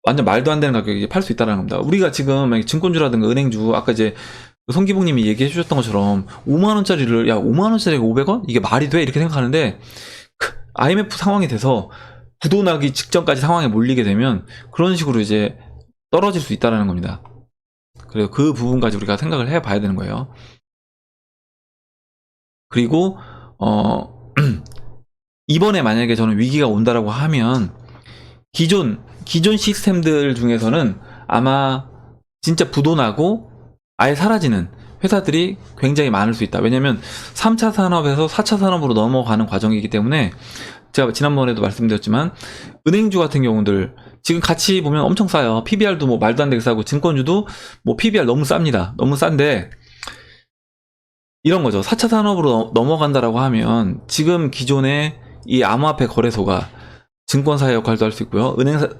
Speaker 1: 완전 말도 안 되는 가격에 팔 수 있다는 겁니다. 우리가 지금 증권주라든가 은행주, 아까 이제 송기봉님이 얘기해 주셨던 것처럼 5만원짜리를, 야 5만원짜리가 500원? 이게 말이 돼? 이렇게 생각하는데, IMF 상황이 돼서 부도나기 직전까지 상황에 몰리게 되면 그런 식으로 이제 떨어질 수 있다는 겁니다. 그래서 그 부분까지 우리가 생각을 해봐야 되는 거예요. 그리고 이번에 만약에 저는 위기가 온다라고 하면 기존 시스템들 중에서는 아마 진짜 부도나고 아예 사라지는 회사들이 굉장히 많을 수 있다. 왜냐면 3차 산업에서 4차 산업으로 넘어가는 과정이기 때문에, 제가 지난번에도 말씀드렸지만 은행주 같은 경우들 지금 같이 보면 엄청 싸요. PBR도 뭐 말도 안 되게 싸고, 증권주도 뭐 PBR 너무 쌉니다. 너무 싼데, 이런 거죠. 4차 산업으로 넘어간다라고 하면 지금 기존의 이 암호화폐 거래소가 증권사의 역할도 할 수 있고요.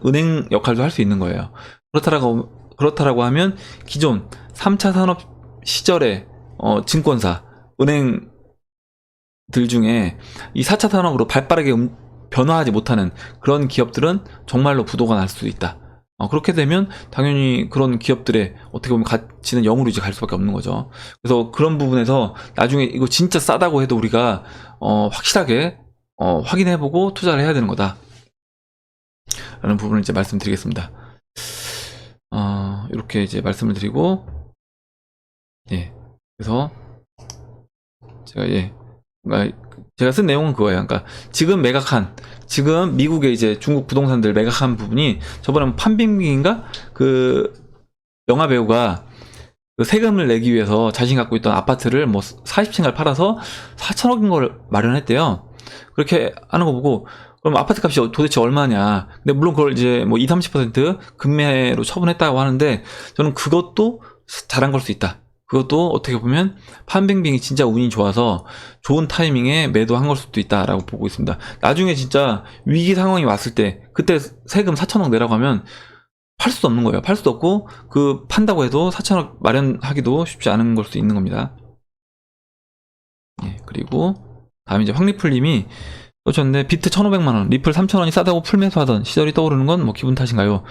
Speaker 1: 은행 역할도 할 수 있는 거예요. 그렇다라고 하면 기존 3차 산업 시절의 증권사, 은행들 중에 이 4차 산업으로 발빠르게 변화하지 못하는 그런 기업들은 정말로 부도가 날 수도 있다. 그렇게 되면 당연히 그런 기업들의 어떻게 보면 가치는 0으로 이제 갈 수밖에 없는 거죠. 그래서 그런 부분에서 나중에 이거 진짜 싸다고 해도 우리가 확실하게 확인해보고 투자를 해야 되는 거다 라는 부분을 이제 말씀드리겠습니다. 이렇게 이제 말씀을 드리고, 그래서 제가 쓴 내용은 그거예요. 그러니까 지금 미국의 이제 중국 부동산들 매각한 부분이, 저번에 판빙빙인가 그 영화 배우가 그 세금을 내기 위해서 자신이 갖고 있던 아파트를 뭐 40층을 팔아서 4천억인 걸 마련했대요. 그렇게 하는 거 보고, 그럼 아파트 값이 도대체 얼마냐. 근데 물론 그걸 이제 뭐 20-30% 금매로 처분했다고 하는데, 저는 그것도 잘한 걸 수 있다. 그것도 어떻게 보면 판빙빙이 진짜 운이 좋아서 좋은 타이밍에 매도한 걸 수도 있다라고 보고 있습니다. 나중에 진짜 위기 상황이 왔을 때 그때 세금 4천억 내라고 하면 팔 수도 없는 거예요. 팔 수도 없고, 그 판다고 해도 4천억 마련하기도 쉽지 않은 걸 수도 있는 겁니다. 그리고 다음에 이제 황리플님이 써주셨는데, 비트 1,500만원, 리플 3,000원이 싸다고 풀매수하던 시절이 떠오르는 건 뭐 기분 탓인가요?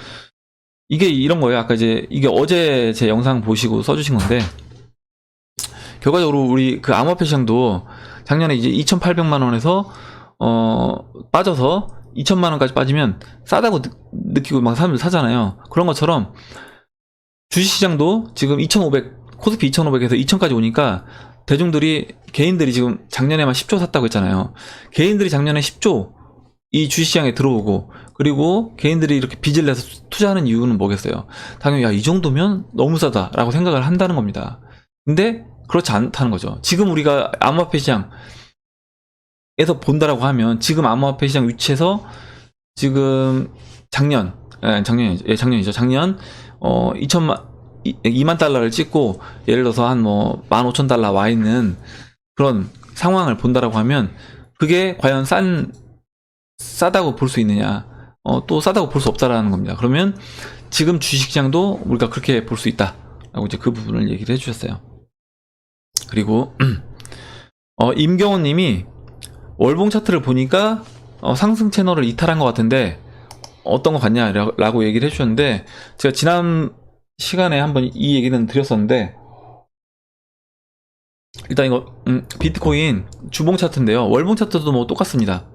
Speaker 1: 이게 이런 거예요. 아까 이제 이게 어제 제 영상 보시고 써주신 건데, 결과적으로 우리 그 암호화폐 시장도 작년에 이제 2,800만 원에서 빠져서 2천만 원까지 빠지면 싸다고 느끼고 막 사람들 사잖아요. 그런 것처럼 주식시장도 지금 2,500, 코스피 2,500에서 2,000까지 오니까 대중들이, 개인들이 지금 작년에만 10조 샀다고 했잖아요. 개인들이 작년에 10조 이 주식시장에 들어오고, 그리고 개인들이 이렇게 빚을 내서 투자하는 이유는 뭐겠어요? 당연히, 야, 이 정도면 너무 싸다라고 생각을 한다는 겁니다. 근데 그렇지 않다는 거죠. 지금 우리가 암호화폐 시장에서 본다라고 하면, 지금 암호화폐 시장 위치에서 지금 작년이죠. 작년 2만 달러를 찍고, 예를 들어서 한 15,000달러 와 있는 그런 상황을 본다라고 하면, 그게 과연 싸다고 볼 수 있느냐? 또 싸다고 볼 수 없다라는 겁니다. 그러면 지금 주식시장도 우리가 그렇게 볼 수 있다라고 이제 그 부분을 얘기를 해주셨어요. 그리고 임경호님이 월봉 차트를 보니까 상승 채널을 이탈한 것 같은데 어떤 거 같냐라고 얘기를 해주셨는데, 제가 지난 시간에 한번 이 얘기는 드렸었는데, 일단 이거 비트코인 주봉 차트인데요. 월봉 차트도 뭐 똑같습니다.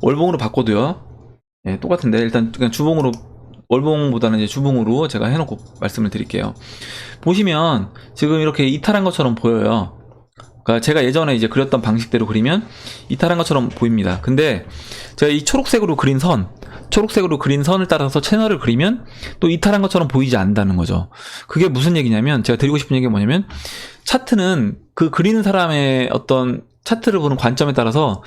Speaker 1: 월봉으로 바꿔도요, 예, 똑같은데, 일단 그냥 주봉으로, 월봉보다는 이제 주봉으로 제가 해놓고 말씀을 드릴게요. 보시면 지금 이렇게 이탈한 것처럼 보여요. 그러니까 제가 예전에 이제 그렸던 방식대로 그리면 이탈한 것처럼 보입니다. 근데 제가 이 초록색으로 그린 선을 따라서 채널을 그리면 또 이탈한 것처럼 보이지 않는다는 거죠. 그게 무슨 얘기냐면, 제가 드리고 싶은 얘기가 뭐냐면, 차트는 그 그리는 사람의 어떤 차트를 보는 관점에 따라서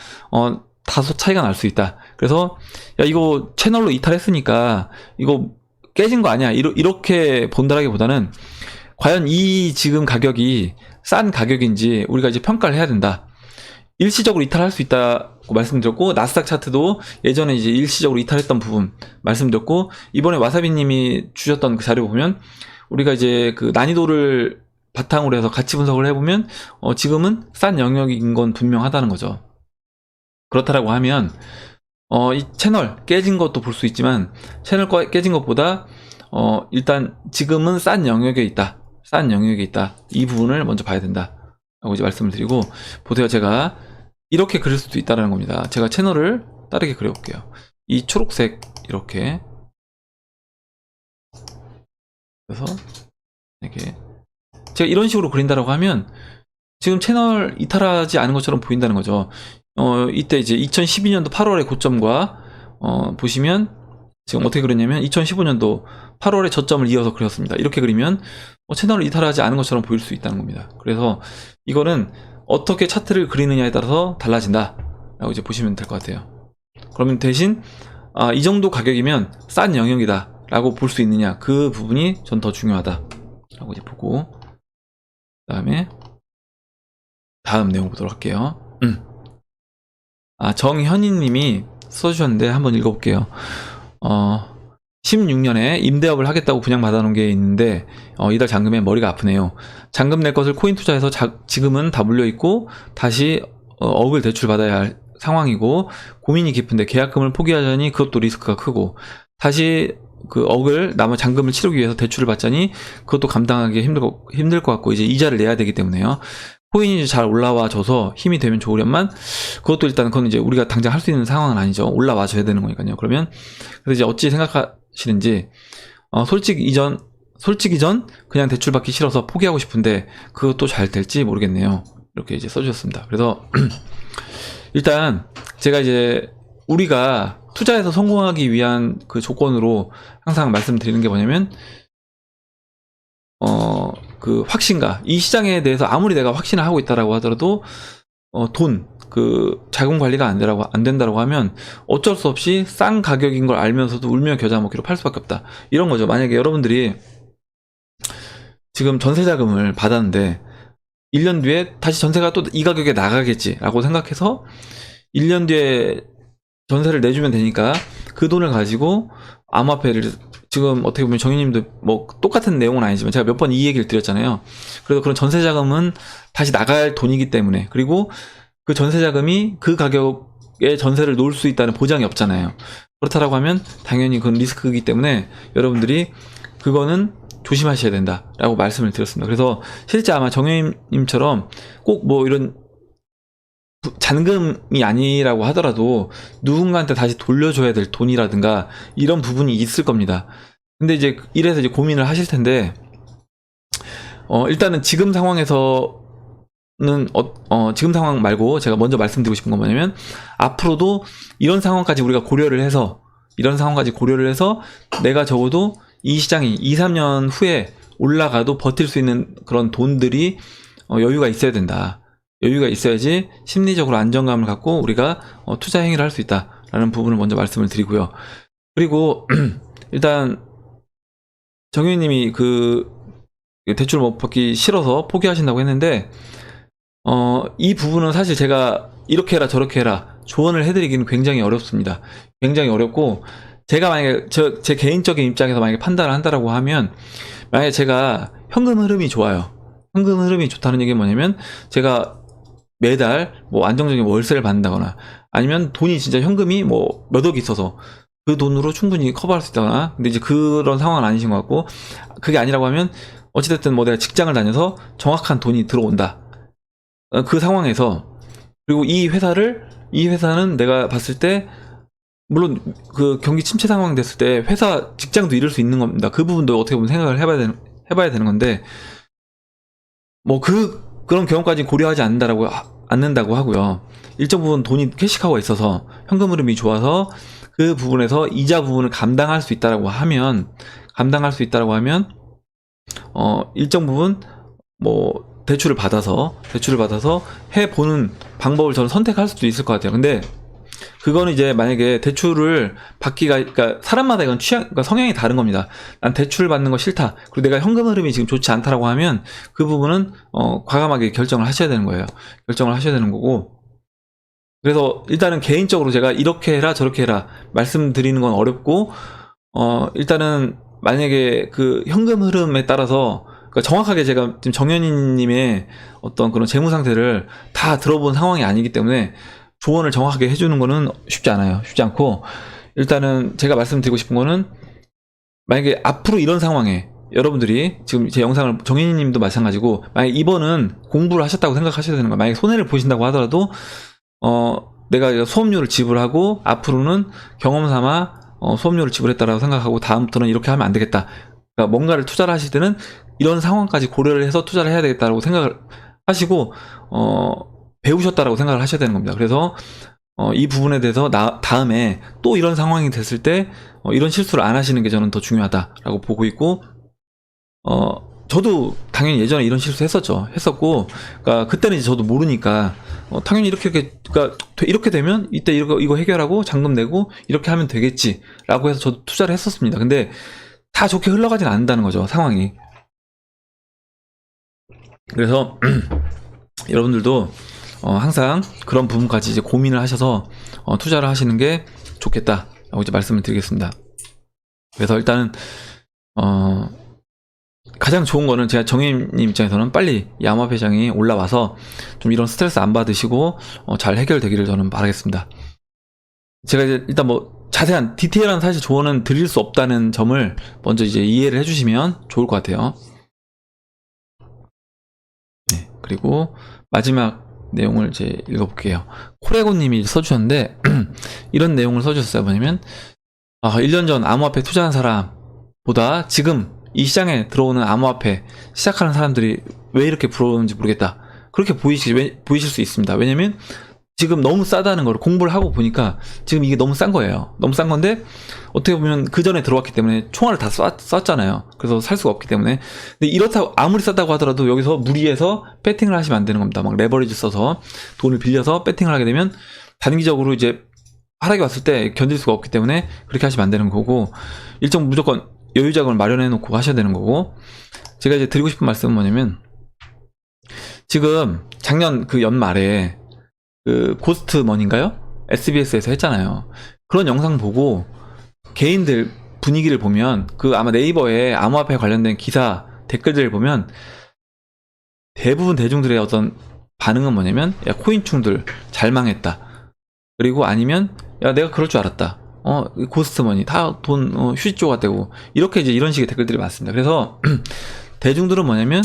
Speaker 1: 다소 차이가 날 수 있다. 그래서 야, 이거 채널로 이탈했으니까 이거 깨진 거 아니야, 이렇게 본다라기보다는 과연 이 지금 가격이 싼 가격인지 우리가 이제 평가를 해야 된다. 일시적으로 이탈할 수 있다고 말씀드렸고, 나스닥 차트도 예전에 이제 일시적으로 이탈했던 부분 말씀드렸고, 이번에 와사비님이 주셨던 그 자료 보면 우리가 이제 그 난이도를 바탕으로 해서 같이 분석을 해보면 지금은 싼 영역인 건 분명하다는 거죠. 그렇다라고 하면 이 채널 깨진 것도 볼 수 있지만, 채널 깨진 것보다 일단 지금은 싼 영역에 있다. 이 부분을 먼저 봐야 된다 라고 이제 말씀을 드리고, 보세요. 제가 이렇게 그릴 수도 있다는 겁니다. 제가 채널을 다르게 그려볼게요. 이 초록색 이렇게, 그래서 이렇게 제가 이런 식으로 그린다라고 하면 지금 채널 이탈하지 않은 것처럼 보인다는 거죠. 이때 이제 2012년도 8월의 고점과 보시면 지금 어떻게 그렸냐면 2015년도 8월에 저점을 이어서 그렸습니다. 이렇게 그리면 채널을 이탈하지 않은 것처럼 보일 수 있다는 겁니다. 그래서 이거는 어떻게 차트를 그리느냐에 따라서 달라진다 라고 이제 보시면 될 것 같아요. 그러면 대신 이 정도 가격이면 싼 영역이다 라고 볼 수 있느냐, 그 부분이 전 더 중요하다 라고 이제 보고, 그 다음에 다음 내용 보도록 할게요. 정현희님이 써주셨는데 한번 읽어볼게요. 16년에 임대업을 하겠다고 분양받아놓은 게 있는데 이달 잔금에 머리가 아프네요. 잔금 낼 것을 코인 투자해서 지금은 다 물려있고 다시 억을 대출받아야 할 상황이고 고민이 깊은데, 계약금을 포기하자니 그것도 리스크가 크고, 다시 그 억을 남아 잔금을 치르기 위해서 대출을 받자니 그것도 감당하기 힘들 것 같고, 이제 이자를 내야 되기 때문에요. 코인이 잘 올라와줘서 힘이 되면 좋으련만, 그것도 일단 그건 이제 우리가 당장 할 수 있는 상황은 아니죠. 올라와줘야 되는 거니까요. 그러면 그래서 이제 어찌 생각하시는지, 솔직히 전 그냥 대출 받기 싫어서 포기하고 싶은데 그것도 잘 될지 모르겠네요. 이렇게 이제 써주셨습니다. 그래서 일단 제가 이제 우리가 투자에서 성공하기 위한 그 조건으로 항상 말씀드리는 게 뭐냐면, 그 확신가, 이 시장에 대해서 아무리 내가 확신을 하고 있다라고 하더라도 그 자금 관리가 안 된다라고 하면 어쩔 수 없이 싼 가격인 걸 알면서도 울며 겨자 먹기로 팔 수밖에 없다, 이런 거죠. 만약에 여러분들이 지금 전세 자금을 받았는데 1년 뒤에 다시 전세가 또 이 가격에 나가겠지 라고 생각해서 1년 뒤에 전세를 내주면 되니까 그 돈을 가지고 암호화폐를, 지금 어떻게 보면 정희님도 뭐 똑같은 내용은 아니지만 제가 몇 번 이 얘기를 드렸잖아요. 그래서 그런 전세 자금은 다시 나갈 돈이기 때문에, 그리고 그 전세 자금이 그 가격에 전세를 놓을 수 있다는 보장이 없잖아요. 그렇다라고 하면 당연히 그건 리스크이기 때문에 여러분들이 그거는 조심하셔야 된다라고 말씀을 드렸습니다. 그래서 실제 아마 정혜님처럼 꼭 뭐 이런 잔금이 아니라고 하더라도 누군가한테 다시 돌려줘야 될 돈이라든가 이런 부분이 있을 겁니다. 근데 이제 이래서 이제 고민을 하실 텐데, 일단은 지금 상황에서는, 지금 상황 말고 제가 먼저 말씀드리고 싶은 건 뭐냐면, 앞으로도 이런 상황까지 우리가 고려를 해서, 내가 적어도 이 시장이 2, 3년 후에 올라가도 버틸 수 있는 그런 돈들이 여유가 있어야 된다. 여유가 있어야지 심리적으로 안정감을 갖고 우리가 투자 행위를 할 수 있다라는 부분을 먼저 말씀을 드리고요. 그리고 일단 정윤님이 그 대출 못 받기 싫어서 포기하신다고 했는데, 이 부분은 사실 제가 이렇게 해라 저렇게 해라 조언을 해드리기는 굉장히 어렵습니다. 굉장히 어렵고, 제가 만약에 제 개인적인 입장에서 만약에 판단을 한다라고 하면, 만약에 제가 현금 흐름이 좋아요. 현금 흐름이 좋다는 얘기는 뭐냐면, 제가 매달 뭐 안정적인 월세를 받는다거나, 아니면 돈이 진짜 현금이 뭐 몇 억이 있어서 그 돈으로 충분히 커버할 수 있다거나, 근데 이제 그런 상황은 아니신 것 같고, 그게 아니라고 하면 어찌됐든 뭐 내가 직장을 다녀서 정확한 돈이 들어온다. 그 상황에서, 그리고 이 회사는 내가 봤을 때, 물론 그 경기 침체 상황 됐을 때 회사 직장도 잃을 수 있는 겁니다. 그 부분도 어떻게 보면 생각을 해봐야 되는 건데, 뭐 그런 경험까지 고려하지 않는다고 하고요. 일정 부분 돈이 캐시카우가 있어서 현금 흐름이 좋아서 그 부분에서 이자 부분을 감당할 수 있다라고 하면, 일정 부분 뭐 대출을 받아서 해보는 방법을 저는 선택할 수도 있을 것 같아요. 근데 그거는 이제 만약에 대출을 받기가, 그러니까 사람마다 이건 그러니까 성향이 다른 겁니다. 난 대출을 받는 거 싫다, 그리고 내가 현금 흐름이 지금 좋지 않다라고 하면 그 부분은 과감하게 결정을 하셔야 되는 거예요. 결정을 하셔야 되는 거고, 그래서 일단은 개인적으로 제가 이렇게 해라 저렇게 해라 말씀드리는 건 어렵고, 일단은 만약에 그 현금 흐름에 따라서, 그러니까 정확하게 제가 지금 정현희님의 어떤 그런 재무 상태를 다 들어본 상황이 아니기 때문에 조언을 정확하게 해주는 거는 쉽지 않고, 일단은 제가 말씀드리고 싶은 거는, 만약에 앞으로 이런 상황에 여러분들이 지금 제 영상을, 정현희님도 마찬가지고, 만약에 이번은 공부를 하셨다고 생각하셔야 되는 거예요. 만약에 손해를 보신다고 하더라도 내가 수업료를 지불하고 앞으로는 경험 삼아 수업료를 지불했다라고 생각하고 다음부터는 이렇게 하면 안 되겠다. 그러니까 뭔가를 투자를 하실 때는 이런 상황까지 고려를 해서 투자를 해야 되겠다라고 생각을 하시고 배우셨다라고 생각을 하셔야 되는 겁니다. 그래서 이 부분에 대해서 다음에 또 이런 상황이 됐을 때 이런 실수를 안 하시는 게 저는 더 중요하다라고 보고 있고, 저도 당연히 예전에 이런 실수 했었고, 그러니까 그때는 이제 저도 모르니까 당연히 그러니까 이렇게 되면 이때 이거 해결하고 잔금 내고 이렇게 하면 되겠지라고 해서 저도 투자를 했었습니다. 근데 다 좋게 흘러가진 않는다는 거죠, 상황이. 그래서 여러분들도 항상 그런 부분까지 이제 고민을 하셔서 투자를 하시는 게 좋겠다라고 이제 말씀을 드리겠습니다. 그래서 일단은 가장 좋은 거는, 제가 정혜님 입장에서는 빨리 이 암호화폐 시장이 올라와서 좀 이런 스트레스 안 받으시고 잘 해결되기를 저는 바라겠습니다. 제가 이제 일단 뭐 자세한 디테일한 사실 조언은 드릴 수 없다는 점을 먼저 이제 이해를 해주시면 좋을 것 같아요. 네, 그리고 마지막 내용을 이제 읽어볼게요. 코레고님이 써주셨는데 이런 내용을 써주셨어요. 뭐냐면 1년 전 암호화폐 투자한 사람보다 지금 이 시장에 들어오는 암호화폐 시작하는 사람들이 왜 이렇게 부러운지 모르겠다, 그렇게 보이실 수 있습니다. 왜냐면 지금 너무 싸다는 걸 공부를 하고 보니까 지금 이게 너무 싼 거예요. 너무 싼 건데 어떻게 보면 그 전에 들어왔기 때문에 총알을 다 쐈잖아요. 그래서 살 수가 없기 때문에. 근데 이렇다고 아무리 싸다고 하더라도 여기서 무리해서 배팅을 하시면 안 되는 겁니다. 막 레버리지 써서 돈을 빌려서 배팅을 하게 되면 단기적으로 이제 하락이 왔을 때 견딜 수가 없기 때문에 그렇게 하시면 안 되는 거고, 일정 무조건 여유 자금을 마련해 놓고 하셔야 되는 거고, 제가 이제 드리고 싶은 말씀은 뭐냐면, 지금 작년 그 연말에 그 고스트 머니인가요? SBS에서 했잖아요. 그런 영상 보고 개인들 분위기를 보면, 그 아마 네이버에 암호화폐 관련된 기사 댓글들을 보면 대부분 대중들의 어떤 반응은 뭐냐면, 야, 코인충들 잘 망했다, 그리고 아니면 야, 내가 그럴 줄 알았다, 고스트머니 다 돈 휴지 조각되고, 이렇게 이제 이런 식의 댓글들이 많습니다. 그래서 대중들은 뭐냐면,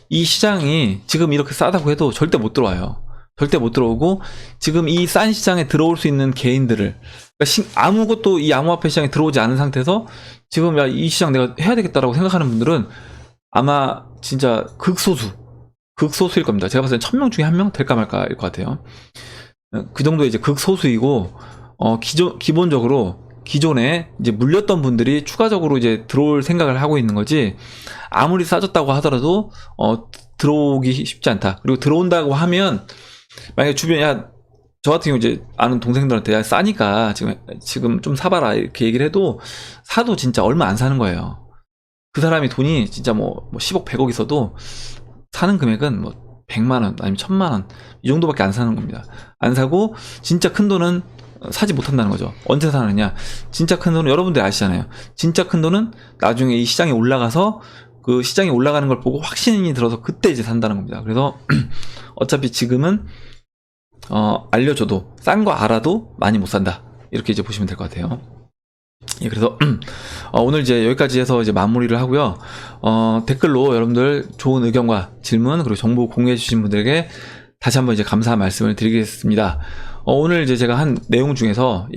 Speaker 1: 이 시장이 지금 이렇게 싸다고 해도 절대 못 들어와요. 절대 못 들어오고, 지금 이 싼 시장에 들어올 수 있는 개인들을, 그러니까 아무것도 이 암호화폐 시장에 들어오지 않은 상태에서 지금 야, 이 시장 내가 해야 되겠다라고 생각하는 분들은 아마 진짜 극소수일 겁니다. 제가 봤을 때 1000명 중에 1명 될까 말까일 것 같아요. 그 정도 이제 극소수이고, 기본적으로 기존에 이제 물렸던 분들이 추가적으로 이제 들어올 생각을 하고 있는 거지, 아무리 싸졌다고 하더라도 들어오기 쉽지 않다. 그리고 들어온다고 하면 만약에 주변에, 야, 저 같은 경우 이제 아는 동생들한테, 야, 싸니까 지금 좀 사봐라 이렇게 얘기를 해도 사도 진짜 얼마 안 사는 거예요. 그 사람이 돈이 진짜 뭐 10억 100억 있어도 사는 금액은 뭐 100만 원 아니면 1000만 원 이 정도밖에 안 사는 겁니다. 안 사고 진짜 큰 돈은 사지 못한다는 거죠. 언제 사느냐? 진짜 큰 돈은 여러분들이 아시잖아요. 진짜 큰 돈은 나중에 이 시장에 올라가서 그 시장에 올라가는 걸 보고 확신이 들어서 그때 이제 산다는 겁니다. 그래서 어차피 지금은 알려줘도, 싼 거 알아도 많이 못 산다, 이렇게 이제 보시면 될 것 같아요. 예, 그래서 오늘 이제 여기까지 해서 이제 마무리를 하고요. 댓글로 여러분들 좋은 의견과 질문 그리고 정보 공유해 주신 분들에게 다시 한번 이제 감사 말씀을 드리겠습니다. 오늘 이제 제가 얘기한 내용 중에서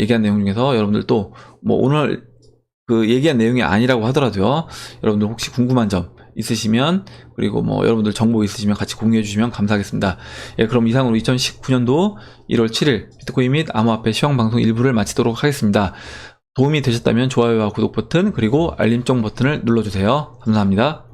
Speaker 1: 여러분들 또 뭐 오늘 그 얘기한 내용이 아니라고 하더라도요, 여러분들 혹시 궁금한 점 있으시면, 그리고 뭐 여러분들 정보 있으시면 같이 공유해 주시면 감사하겠습니다. 예, 그럼 이상으로 2019년도 1월 7일 비트코인 및 암호화폐 시황방송 일부를 마치도록 하겠습니다. 도움이 되셨다면 좋아요와 구독 버튼 그리고 알림종 버튼을 눌러주세요. 감사합니다.